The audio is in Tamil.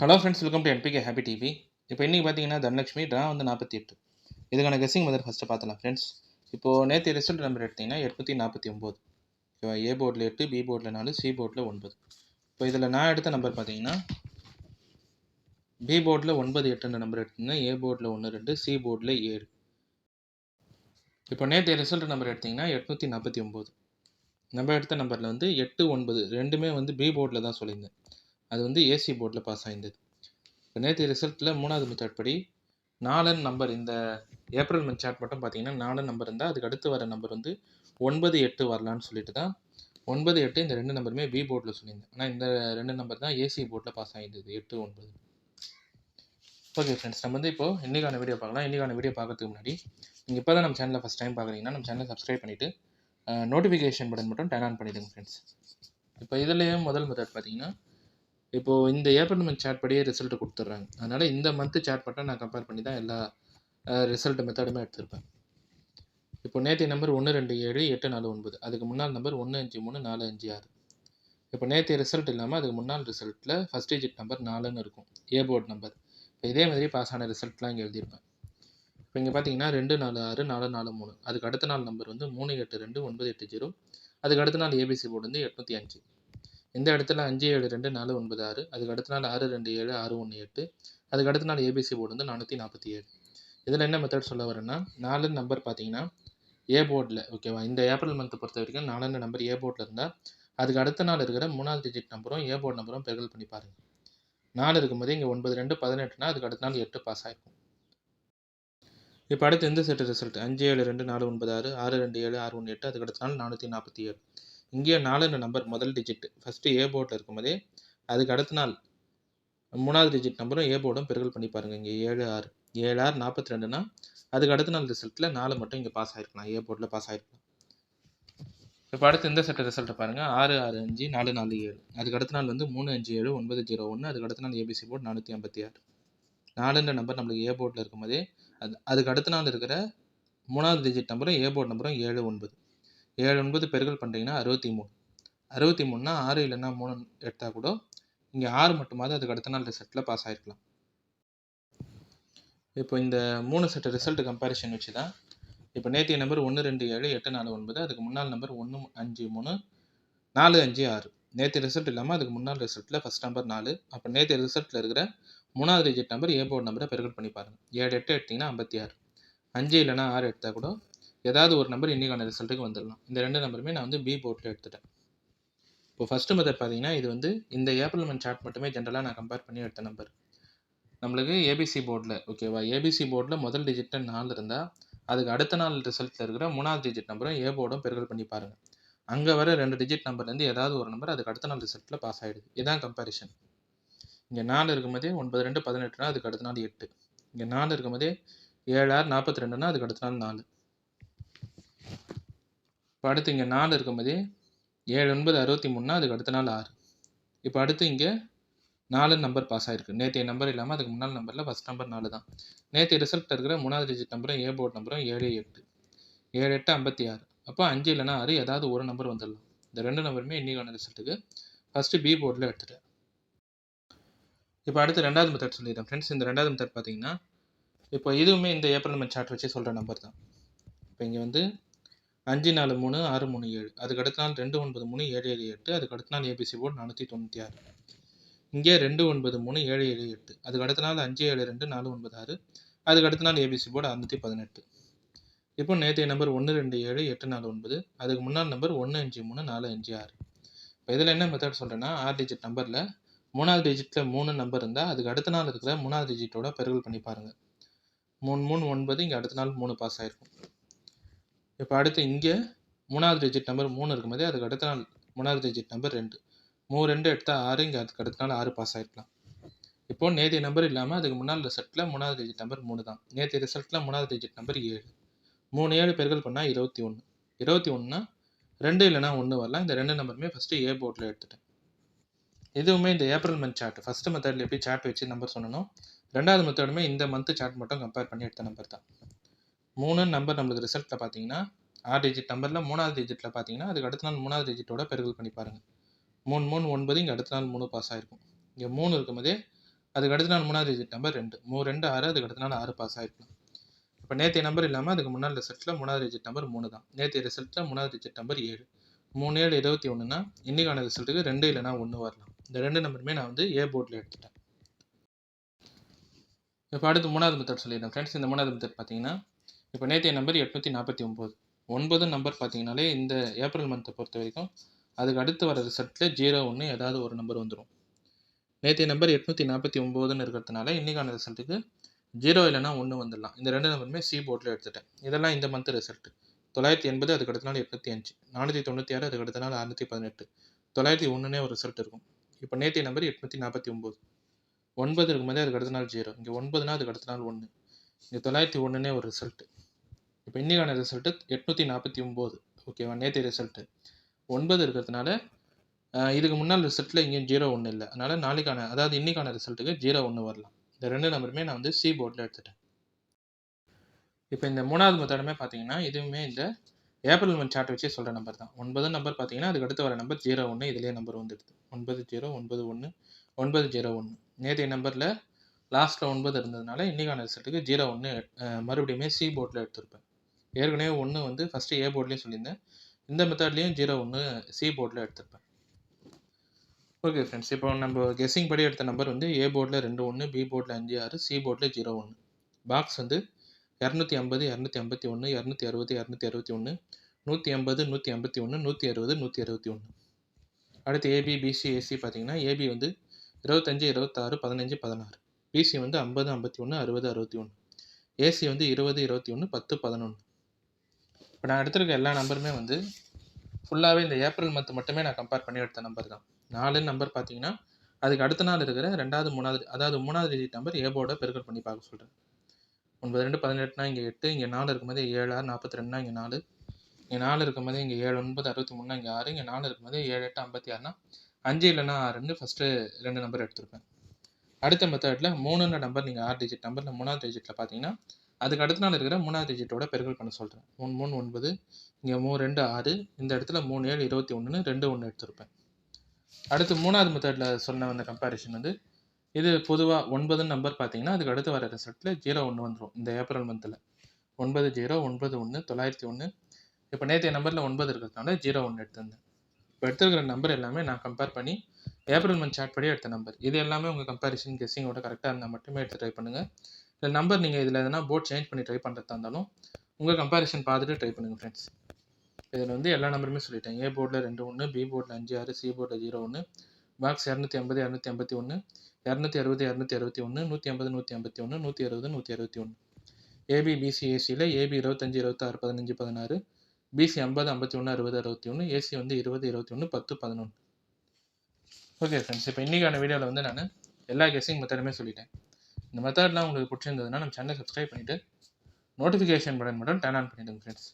Hello friends, welcome to NPK happy TV. இப்போ இன்றைக்கி பார்த்தீங்கன்னா தனலட்சுமி ட்ரா வந்து 48. இதுக்கான கெஸ்ஸிங் மெத்தட் ஃபஸ்ட்டு பார்த்துலாம் ஃப்ரெண்ட்ஸ். இப்போது நேற்று ரிசல்ட் நம்பர் எடுத்திங்கன்னா 849. ஓகேவா? ஏ போர்டில் 8, பி போர்டில் 4, சி போர்டில் 9. இப்போ இதில் நான் எடுத்த நம்பர் பார்த்தீங்கன்னா பி போர்டில் 9, 8 நம்பர் எடுத்திங்கன்னா ஏ போர்டில் 1, 2, சி போர்டில் 7. இப்போ நேற்று ரிசல்ட் நம்பர் எடுத்திங்கன்னா 849. நம்ம எடுத்த நம்பரில் வந்து 8, 9 ரெண்டுமே வந்து பி போர்டில் தான் சொல்லியிருந்தேன். அது வந்து ஏசி போர்டில் பாஸ் ஆகிருந்தது. இப்போ நேற்று ரிசல்ட்டில் 3வது மெத்தட் படி 4 நம்பர் இந்த ஏப்ரல் மந்த் சார்ட் மட்டும் பார்த்தீங்கன்னா 4 நம்பர் இருந்தால் அதுக்கு அடுத்து வர நம்பர் வந்து 9, 8 வரலான்னு சொல்லிட்டு தான் 9, 8 இந்த 2 நம்பருமே பி போர்டில் சொல்லியிருந்தேன். ஆனால் இந்த 2 நம்பர் தான் ஏசி போர்டில் பாஸ் ஆகிருந்தது, 8, 9. ஓகே ஃப்ரெண்ட்ஸ், நம்ம வந்து இப்போது இன்றைக்கான வீடியோ பார்க்கலாம். இன்றைக்கான வீடியோ பார்க்கறதுக்கு முன்னாடி நீங்கள் இப்போ தான் நம்ம சேனலில் ஃபஸ்ட் டைம் பார்க்குறீங்கன்னா நம்ம சேனலை சப்ஸ்கிரைப் பண்ணிவிட்டு நோட்டிஃபிகேஷன் பட்டன் மட்டும் டர்ன் ஆன் பண்ணிவிடுங்க ஃப்ரெண்ட்ஸ். இப்போ இதுலேயே முதல் மெத்தட் பார்த்தீங்கன்னா இப்போது இந்த ஏப்ரல் மந்த் சார்ட் படியே ரிசல்ட் கொடுத்துட்றாங்க. அதனால் இந்த மந்த்து சார்ட் மட்டும் நான் கம்பேர் பண்ணி தான் எல்லா ரிசல்ட் மெத்தடுமே எடுத்திருப்பேன். இப்போ நேற்று நம்பர் 1, 2, 7, 8, 4, 9. அதுக்கு முன்னாள் நம்பர் 1, 5, 3, 4, 5, 6. இப்போ நேற்று ரிசல்ட் இல்லாமல் அதுக்கு முன்னாள் ரிசல்ட்டில் ஃபஸ்ட் டிஜிட் நம்பர் 4ன்னு இருக்கும், ஏ போர்டு நம்பர். இப்போ இதே மாதிரி பாஸ் ஆன ரிசல்ட்லாம் இங்கே எழுதியிருப்பேன். இப்போ இங்கே பார்த்தீங்கன்னா 2, 4, 6, 4, 4, 3. அதுக்கு அடுத்த நாள் நம்பர் வந்து 3, 8, 2, 9, 8, 0. அதுக்கு அடுத்த நாள் ஏபிசி போர்டு வந்து 805. இந்த இடத்துல 5, 7, 2, 4, 9, 6. அதுக்கு அடுத்த நாள் 6, 2, 7, 6, 1, 8. அதுக்கு அடுத்த நாள் ஏபிசி போர்டு வந்து 447. இதில் என்ன மெத்தட் சொல்ல வரேன்னா 4 நம்பர் பார்த்தீங்கன்னா ஏ போர்டில், ஓகேவா, இந்த ஏப்ரல் மந்த்தை பொறுத்த வரைக்கும் 4 நம்பர் ஏ போர்டில் இருந்தால் அதுக்கு அடுத்த நாள் இருக்கிற 3வது டிஜிட் நம்பரும் ஏ போர்டு நம்பரும் பெருக்கல் பண்ணி பாருங்கள். 4 இருக்கும்போது இங்கே 9, 2, 18னா அதுக்கு அடுத்த நாள் 8 பாஸ் ஆகிருக்கும். இப்போ அடுத்து இந்த செட்டு ரிசல்ட் 5, 7, 2, 4, 9, 6, 6, 2, 7, 6, 1, 8. அதுக்கு அடுத்த நாள் 447. இங்கே 4 நம்பர் முதல் டிஜிட் ஃபஸ்ட்டு ஏ போர்டில் இருக்கும்போதே அதுக்கு அடுத்த நாள் 3வது டிஜிட் நம்பரும் ஏ போர்டும் பெருக்கல் பண்ணி பாருங்கள். இங்கே 7, 6. 7, 6, 42னா அதுக்கு அடுத்த நாள் ரிசல்ட்டில் 4 மட்டும் இங்கே பாஸ் ஆகிருக்கலாம், ஏ போர்டில் பாஸ் ஆகிருக்கலாம். இப்போ அடுத்து இந்த செட்டு ரிசல்ட்டை பாருங்கள். 6, 6, 5, 4, 4, 7. அதுக்கு அடுத்த நாள் வந்து 3, 5, 7, 9, 0, 1. அதுக்கு அடுத்த நாள் ஏபிசி போர்டு 456. 4ன்ற நம்பர் நம்மளுக்கு ஏ போர்டில் இருக்கும்போதே அதுக்கு அடுத்த நாள் இருக்கிற 3வது டிஜிட் நம்பரும் ஏ போர்டு நம்பரும் 7, 9. 7, 9 பெருக்கல் பண்ணுறீங்கன்னா 63. 63னா 6 இல்லைன்னா 3 எடுத்தால் கூட இங்கே 6 மட்டுமாவது அதுக்கு அடுத்த நாள் ரிசல்ட்டில் பாஸ் ஆகிருக்கலாம். இப்போ இந்த 3 செட்டு ரிசல்ட் கம்பேரிஷன் வச்சு தான் இப்போ நேற்றைய நம்பர் 1, 2, 7, 8, 4, 9. அதுக்கு முன்னாள் நம்பர் 1, 5, 3, 4, 5, 6. நேற்று ரிசல்ட் இல்லாமல் அதுக்கு முன்னாள் ரிசல்ட்டில் ஃபஸ்ட் நம்பர் 4. அப்போ நேற்று ரிசல்ட்டில் இருக்கிற 3வது டிஜிட் நம்பர் ஏ போர்டு நம்பரை பெருக்கல் பண்ணி பாருங்கள். 7, 8 எடுத்திங்கன்னா 56. 5 இல்லைனா 6 எடுத்தால் கூட ஏதாவது ஒரு நம்பர் இன்றைக்கான ரிசல்ட்டுக்கு வந்துடலாம். இந்த 2 நம்பருமே நான் வந்து பி போர்டில் எடுத்துட்டேன். இப்போ ஃபஸ்ட்டு மெத்தட் பார்த்தீங்கன்னா இது வந்து இந்த ஏப்ரல் மந்த் சார்ட் மட்டுமே ஜென்ரலாக நான் கம்பேர் பண்ணி எடுத்த நம்பர். நம்மளுக்கு ஏபிசி போர்டில், ஓகேவா, ஏபிசி போர்டில் முதல் டிஜிட்டில் 4 இருந்தால் அதுக்கு அடுத்த நாள் ரிசல்ட்டில் இருக்கிற 3வது டிஜிட் நம்பரும் ஏ போர்டும் பெருக்கல் பண்ணி பாருங்கள். அங்கே வர 2 டிஜிட் நம்பர்லேருந்து ஏதாவது ஒரு நம்பர் அதுக்கு அடுத்த நாள் ரிசல்ட்டில் பாஸ் ஆகிடுது. இதுதான் கம்பேரிஷன். இங்கே 4 இருக்கும்போதே 9, 2, 18னா அதுக்கு அடுத்த நாள் 8. இங்கே 4 இருக்கும்போதே 7, 6, 42னா அதுக்கு அடுத்த நாள் 4. இப்போ அடுத்து இங்கே 4 இருக்கும்போதே 7, 9, 63னா அதுக்கு அடுத்த நாள் 6. இப்போ அடுத்து இங்கே 4 நம்பர் பாஸ் ஆகிருக்கு. நேற்றைய நம்பர் இல்லாமல் அதுக்கு முன்னாள் நம்பரில் ஃபஸ்ட் நம்பர் 4 தான். நேற்று ரிசல்ட்டில் இருக்கிற 3வது டிஜிட் நம்பரும் ஏ போர்டு நம்பரும் 7, 8. 7, 8, 56. அப்போ 5 இல்லைனா 6 ஏதாவது ஒரு நம்பர் வந்துடலாம். இந்த 2 நம்பருமே இன்றைக்கான ரிசல்ட்டுக்கு ஃபஸ்ட்டு பி போர்டில் எடுத்துட்டேன். இப்போ அடுத்து 2வது மெத்தட் சொல்லிடுறேன் ஃப்ரெண்ட்ஸ். இந்த 2வது மெத்தட் பார்த்தீங்கன்னா இப்போ இதுவுமே இந்த ஏப்ரல் மந்த் சார்ட் வச்சு சொல்கிற நம்பர் தான். இப்போ இங்கே வந்து 5, 4, 3, 6, 3, 7. அதுக்கு அடுத்த நாள் 2, 9, 3, 7, 7, 8. அதுக்கு அடுத்த நாள் ஏபிசி போர்டு 496. இங்கே 2, 9, 3, 7, 7, 8. அதுக்கு அடுத்த நாள் 5, 7, 2, 4, 9, 6. அதுக்கு அடுத்த நாள் ஏபிசி போர்டு 618. இப்போ நேற்றைய நம்பர் 1, 2, 7, 8, 4, 9. அதுக்கு முன்னாள் நம்பர் 1, 5, 3, 4, 5, 6. இப்போ இதில் என்ன மெத்தட் சொல்கிறேன்னா 6 டிஜிட் நம்பரில் 3வது டிஜிட்டில் 3 நம்பர் இருந்தால் அதுக்கு அடுத்த நாள் இருக்கிற 3வது டிஜிட்டோட பெருக்கல் பண்ணி பாருங்கள். 3, 3, 9. இங்கே அடுத்த நாள் 3 பாஸ் ஆகிருக்கும். இப்போ அடுத்து இங்கே 3வது டிஜிட் நம்பர் 3 இருக்கும்போதே அதுக்கு அடுத்த நாள் 3வது டிஜிட் நம்பர் 2. 3, 2 எடுத்தால் 6. இங்கே அதுக்கு அடுத்த நாள் 6 பாஸ் ஆகிருக்கலாம். இப்போது நேற்றைய நம்பர் இல்லாமல் அதுக்கு முன்னாள் ரிசல்ட்டில் 3வது டிஜிட் நம்பர் 3 தான். நேற்றைய ரிசல்ட்டில் 3வது டிஜிட் நம்பர் 7. 3, 7 பெருக்கல் பண்ணால் 21. 21னா 2 இல்லைனா 1 வரலாம். இந்த 2 நம்பருமே ஃபஸ்ட்டு ஏ போர்டில் எடுத்துட்டேன். இதுவுமே இந்த ஏப்ரல் மந்த் சார்ட் ஃபஸ்ட்டு மெத்தடில் எப்படி சார்ட் வச்சு நம்பர் சொன்னோம், 2வது மெத்தடுமே இந்த மந்த்து சார்ட் மட்டும் கம்பேர் பண்ணி எடுத்த நம்பர் தான். 3 நம்பர் நம்மளுக்கு ரிசல்ட்டில் பார்த்தீங்கன்னா 6 டிஜிட் நம்பரில் 3வது டிஜிட்டில் பார்த்தீங்கன்னா அதுக்கு அடுத்த நாள் 3வது டிஜிட்டோட பெருக்கல் பண்ணி பாருங்கள். 3, 3, 9. இங்கே அடுத்த நாள் 3 பாஸ் ஆகிருக்கும். இங்கே 3 இருக்கும்போதே அதுக்கு அடுத்த நாள் 3வது டிஜிட் நம்பர் 2. 2 6 அதுக்கு அடுத்த நாள் 6 பாஸ் ஆயிருக்கலாம். இப்போ நேற்றைய நம்பர் இல்லாமல் அதுக்கு முன்னாள் ரிசல்ட்டில் 3வது டிஜிட் நம்பர் 3 தான். நேற்றைய ரிசல்ட்டில் 3வது டிஜிட் நம்பர் 7. 3 7 21னா இன்றைக்கான ரிசல்ட்டுக்கு 2 இல்லைனா 1 வரலாம். இந்த 2 நம்பருமே நான் வந்து ஏ போர்டில் எடுத்துட்டேன். இப்போ அடுத்து 3வது மெத்தட் சொல்லிடுறேன் ஃப்ரெண்ட்ஸ். இந்த 3வது மெத்தட் பார்த்தீங்கன்னா இப்போ நேற்றைய நம்பர் 849. 9 நம்பர் பார்த்தீங்கனாலே இந்த ஏப்ரல் மந்த்தை பொறுத்த வரைக்கும் அதுக்கு அடுத்து வர ரிசல்ட்டில் 0 1 ஏதாவது ஒரு நம்பர் வந்துடும். நேற்றைய நம்பர் 849ன்னு இருக்கிறதுனால இன்றைக்கான ரிசல்ட்டுக்கு 0 இல்லைனா 1 வந்துடலாம். இந்த 2 நம்பருமே சி போர்டில் எடுத்துட்டேன். இதெல்லாம் இந்த மந்த் ரிசல்ட்டு. 980 அதுக்கு அடுத்த நாள் 805, 496 அதுக்கு அடுத்த நாள் 618, 901னே ஒரு ரிசல்ட் இருக்கும். இப்போ நேற்றைய நம்பர் 849. 9 இருக்கும்போதே அதுக்கு அடுத்த நாள் 0. இங்கே 9னா அதுக்கு அடுத்த நாள் 1. இங்கே 901னே ஒரு ரிசல்ட்டு. இப்போ இன்றைக்கான ரிசல்ட்டு 849. ஓகேவா? நேற்றைய ரிசல்ட்டு 9 இருக்கிறதுனால இதுக்கு முன்னால் ரிசல்ட்டில் இங்கேயும் 0 1 இல்லை. அதனால் நாளைக்கான அதாவது இன்றைக்கான ரிசல்ட்டுக்கு 0 1 வரலாம். இந்த 2 நம்பருமே நான் வந்து சி போர்டில் எடுத்துட்டேன். இப்போ இந்த 3வது மெத்தடுமே பார்த்தீங்கன்னா இதுவுமே இந்த ஏப்ரல் மந்த் சார்ட் வச்சு சொல்கிற நம்பர் தான். 9 நம்பர் பார்த்தீங்கன்னா அதுக்கு அடுத்து வர நம்பர் 0 1 இதிலே நம்பர் வந்துடுது. 90 91 901. நேற்றைய நம்பரில் லாஸ்ட்டில் 9 இருந்ததுனால இன்றைக்கான ரிசல்ட்டுக்கு 0 1 மறுபடியுமே சி போர்டில் எடுத்திருப்பேன். ஏற்கனவே 1 வந்து ஃபஸ்ட்டு ஏ போர்ட்லேயும் சொல்லியிருந்தேன். இந்த மெத்தட்லேயும் 0 1 சி போர்டில் எடுத்திருப்பேன். ஓகே ஃப்ரெண்ட்ஸ், இப்போ நம்ம கெஸ்ஸிங் படி எடுத்த நம்பர் வந்து ஏ போர்டில் 2 1, பி போர்டில் 5 6, சி போர்டில் 0 1. பாக்ஸ் வந்து 250 251 260 261 180 181 160 161. அடுத்து ஏபி பிசி ஏசி பார்த்தீங்கன்னா ஏபி வந்து 25 26 15 16, பிசி வந்து 50 51 60 61, ஏசி வந்து 20 21 10 11. இப்போ நான் எடுத்திருக்க எல்லா நம்பருமே வந்து ஃபுல்லாகவே இந்த ஏப்ரல் மந்த் மட்டுமே நான் கம்பேர் பண்ணி எடுத்த நம்பர் தான். 4 நம்பர் பார்த்தீங்கன்னா அதுக்கு அடுத்த நாள் இருக்கிற 2வது 3வது அதாவது 3வது டிஜிட் நம்பர் ஏ போர்டை பெருக்கல் பண்ணி பார்க்க சொல்கிறேன். 9 2 18னா இங்கே 8, இங்கே 4 இருக்கும்போது 7 6 42னா இங்கே 4, இங்கே 4 இருக்கும்போது இங்கே 7 9 63னா இங்கே 6, இங்கே 4 இருக்கும்போது 7 8 56னா 5 இல்லைனா 6ன்னு ஃபஸ்ட்டு 2 நம்பர் எடுத்திருப்பேன். அடுத்த மெத்தடில் 3ன்ற நம்பர் நீங்கள் 6 டிஜிட் நம்பரில் 3வது டிஜிட்டில் பார்த்தீங்கன்னா அதுக்கு அடுத்த நாள் இருக்கிற 3வது டிஜிட்டோட பெருக்கல் பண்ண சொல்கிறேன். 3 3 9, இங்கே 3 2 6, இந்த இடத்துல 3 7 21ன்னு 2 1 எடுத்திருப்பேன். அடுத்து 3வது மெத்தடில் சொன்ன அந்த கம்பேரிஷன் வந்து இது பொதுவாக 9 நம்பர் பார்த்தீங்கன்னா அதுக்கு அடுத்து வர ரிசல்ட்டில் 0 1 வந்துடும். இந்த ஏப்ரல் மந்தில் 9 0 9 1 901. இப்போ நேற்றைய நம்பரில் 9 இருக்கிறதுனால 0 1 எடுத்திருந்தேன். இப்போ எடுத்துருக்கிற நம்பர் எல்லாமே நான் கம்பேர் பண்ணி ஏப்ரல் மந்த் சார்ட் படி எடுத்த நம்பர். இது எல்லாமே உங்கள் கம்பேரிஷன் கெஸ்ஸிங்கோட கரெக்டாக இருந்தால் மட்டுமே எடுத்து ட்ரை பண்ணுங்கள். இந்த நம்பர் நீங்கள் இதில் எதனா போர்ட் சேஞ்ச் பண்ணி ட்ரை பண்ணுறதா இருந்தாலும் உங்கள் கம்பேரிஷன் பார்த்துட்டு ட்ரை பண்ணுங்கள் ஃப்ரெண்ட்ஸ். இதில் வந்து எல்லா நம்பருமே சொல்லிட்டேன். ஏ போர்டில் 2 1, பி போர்டில் 5 6, சி போர்டில் 0 1, பாக்ஸ் 250 251 260 261 180 181 160 161. ஏபி பிசி ஏசியில் ஏபி 25 26 15 16, பிசி 50 51 60 61, ஏசி வந்து 20 21 10 11. ஓகே ஃப்ரெண்ட்ஸ், இப்போ இன்றைக்கான வீடியோவில் வந்து நான் எல்லா கெஸ்ஸிங் மெத்தடுமே சொல்லிட்டேன். இந்த மெத்தட்லாம் உங்களுக்கு பிடிச்சிருந்ததுன்னா நம்ம சேனலை சப்ஸ்கிரைப் பண்ணிவிட்டு நோட்டிஃபிகேஷன் பட்டன் மட்டும் டர்ன் ஆன் பண்ணிவிடுங்க ஃப்ரெண்ட்ஸ்.